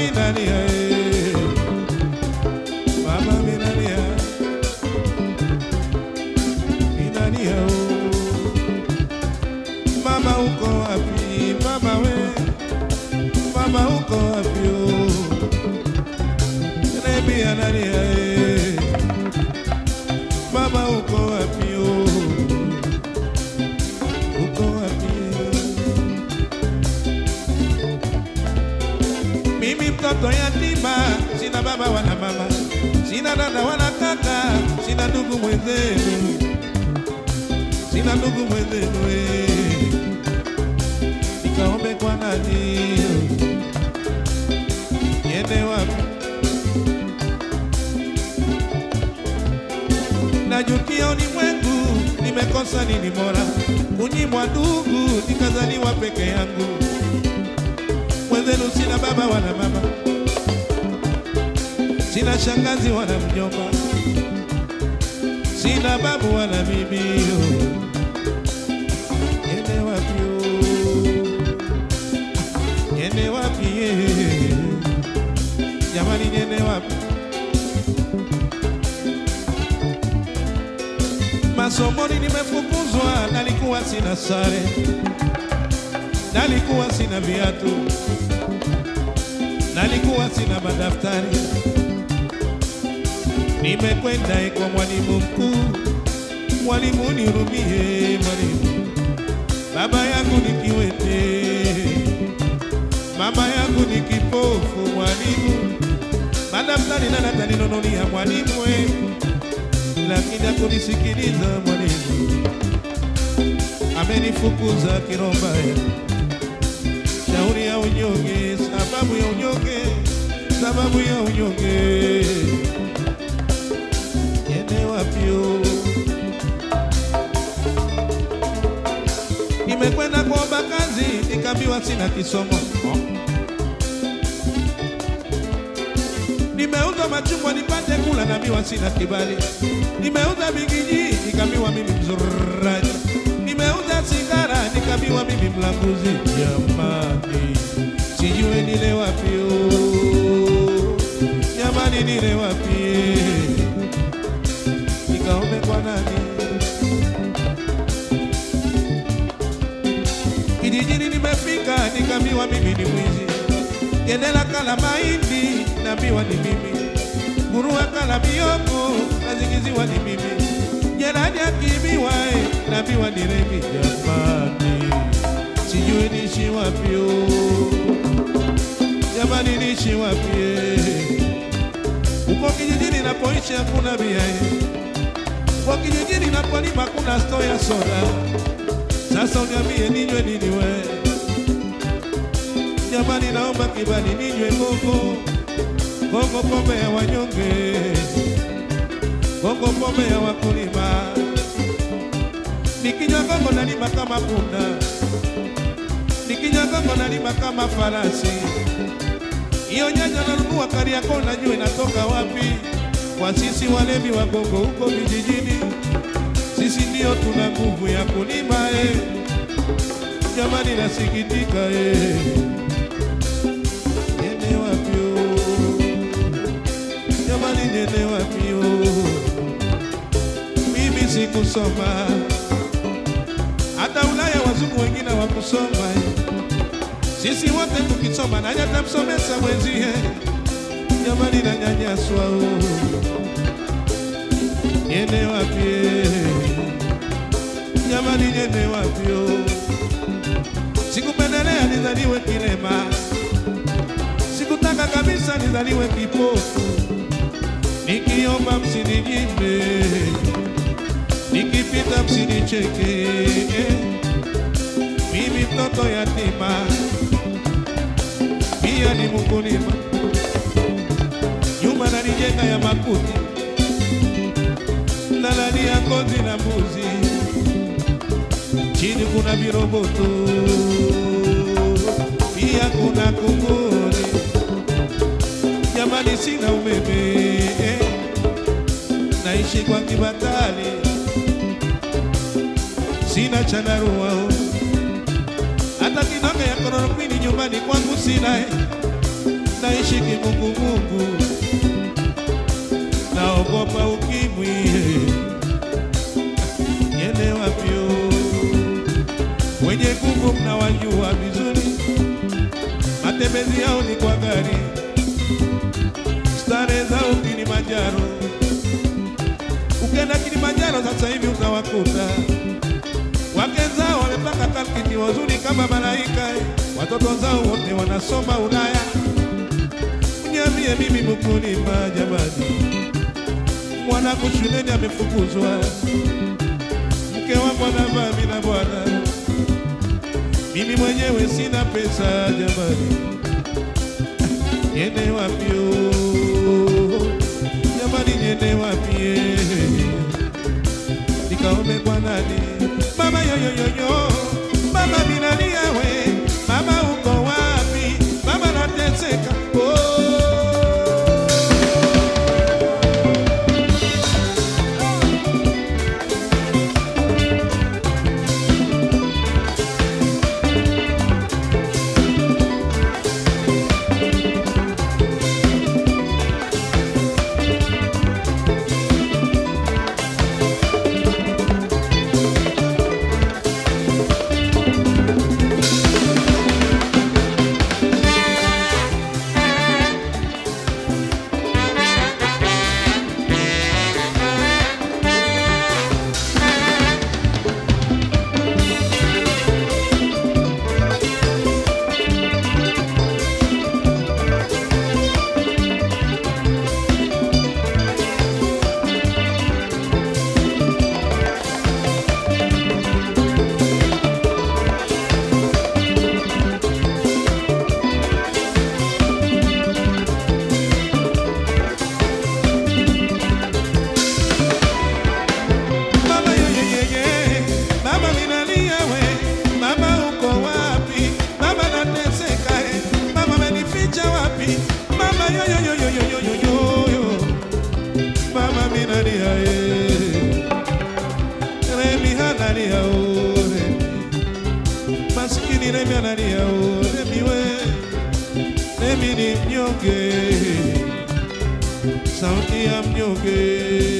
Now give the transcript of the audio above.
minalia, mama minalia, minalia oh. Mama uko wapi, mama we, mama uko wapi oh. Nebi analia mama uko wapi oh. Uko wapi mimi mtoto yatima, sina baba wala mama, sina dada wala kaka, sina ndugu mwenzenu, sina ndugu mwenzenu nikaombe kwa nani, niende wapi? Najutia ulimwengu, nimekosa nini bora, kunyimwa ndugu, nikazaliwa peke yangu. Mwenzenu sina baba wala mama, sina shangazi wala mjomba, sina babu wala bibi niende wapi niende wapi jamani, niende wapi? Masomoni nimefukuzwa, nalikuwa sina sare, nalikuwa sina viatu, nalikuwa sina madaftari. Nimekwenda kwa mwalimu mkuu, mwalimu nihurumie mwalimu, baba yangu ni kiwete, mama yangu ni kipofu mwalimu, madaftari nani ataninunulia mwalimu lakini hakunisikiliza mwalimu, amenifukuza kirombaya. Shauri ya unyonge, sababu ya unyonge, sababu ya unyonge. Niende wapi? Nimekwenda kuomba kazi, nikaambiwa sina kisomo. Nimeuza machungwa nipate kula, naambiwa sina kibali. Nimeuza bigiji, nikaambiwa mimi mzuraji. Nimeuza sigara, nikaambiwa mimi mlanguzi. Jamani, sijue nile wapi jamani, nile wapi? Nikaombe kwa nani? Kijijini nimefika, nikaambiwa mimi ni mwizi. Gendela kala mahindi, naambiwa ni mimi. Nguruwe kala mihogo, nazingiziwa ni mimi. Jirani akiibiwa, naambiwa ni Remi. Jamani, sijui niishi wapi jamani, niishi wapi? Uko kijijini napoishi hakuna bia, uko kijijini napolima hakuna store ya soda. Sasa uniambie ninywe nini we? Jamani, naomba kibali ninywe Kongo, Kongo pombe ya wanyonge, Kongo pombe ya wakulima. Nikinywa Kongo nalima kama punda, nikinywa Kongo nalima kama farasi. Iyo nyanya nanunua Kariakoo, najua inatoka wapi? Kwa sisi walevi wa Kongo huko vijijini, sisi ndio tuna nguvu ya kulima Jamani, nasikitika niende wapi jamani, niende wapi mimi sikusoma, hata Ulaya wazungu wengine wakusoma. Sisi wote tukisoma, nani atamsomesha mwenzie? Jamani, nanyanyaswa niende wapi jamani, niende wapi? Sikupendelea nizaliwe kilema, sikutaka kabisa nizaliwe kipofu. Nikiomba msininyime, nikipita msinicheke. Mimi mtoto yatima, pia ni mkulima, nyumba nalijenga ya makuti, nalalia ngozi na mbuzi, chini kuna viroboto, pia kuna kunguni. Jamani, sina umeme, naishi kwa kibatali, sina chandarua, hata kidonge ya klorokwini nyumbani kwangu sina. naishi kimungumungu, naogopa ukimwi, niende wapyo? Wenye nguvu mnawajua vizuri, matembezi yao ni kwa gari, stare zao Kilimanjaro. Ukenda Kilimanjaro sasa hivi utawakuta wake zao wamepaka kalkiti wazuri kama malaika, watoto zao wote wanasoma Ulaya. Niambie mimi mkulima jamani, mwanangu shuleni amefukuzwa, mke wangu anavaa bila bwana, mimi mwenyewe sina pesa jamani, niende wapi jamani, niende wapi? Nikaombe kwa nani? Mama yoyoyoyo, mama minalia we, mama uko wapi? Mama nateseka, maskini Remi analia, Remi we, Remi ni mnyonge, sauti ya mnyonge.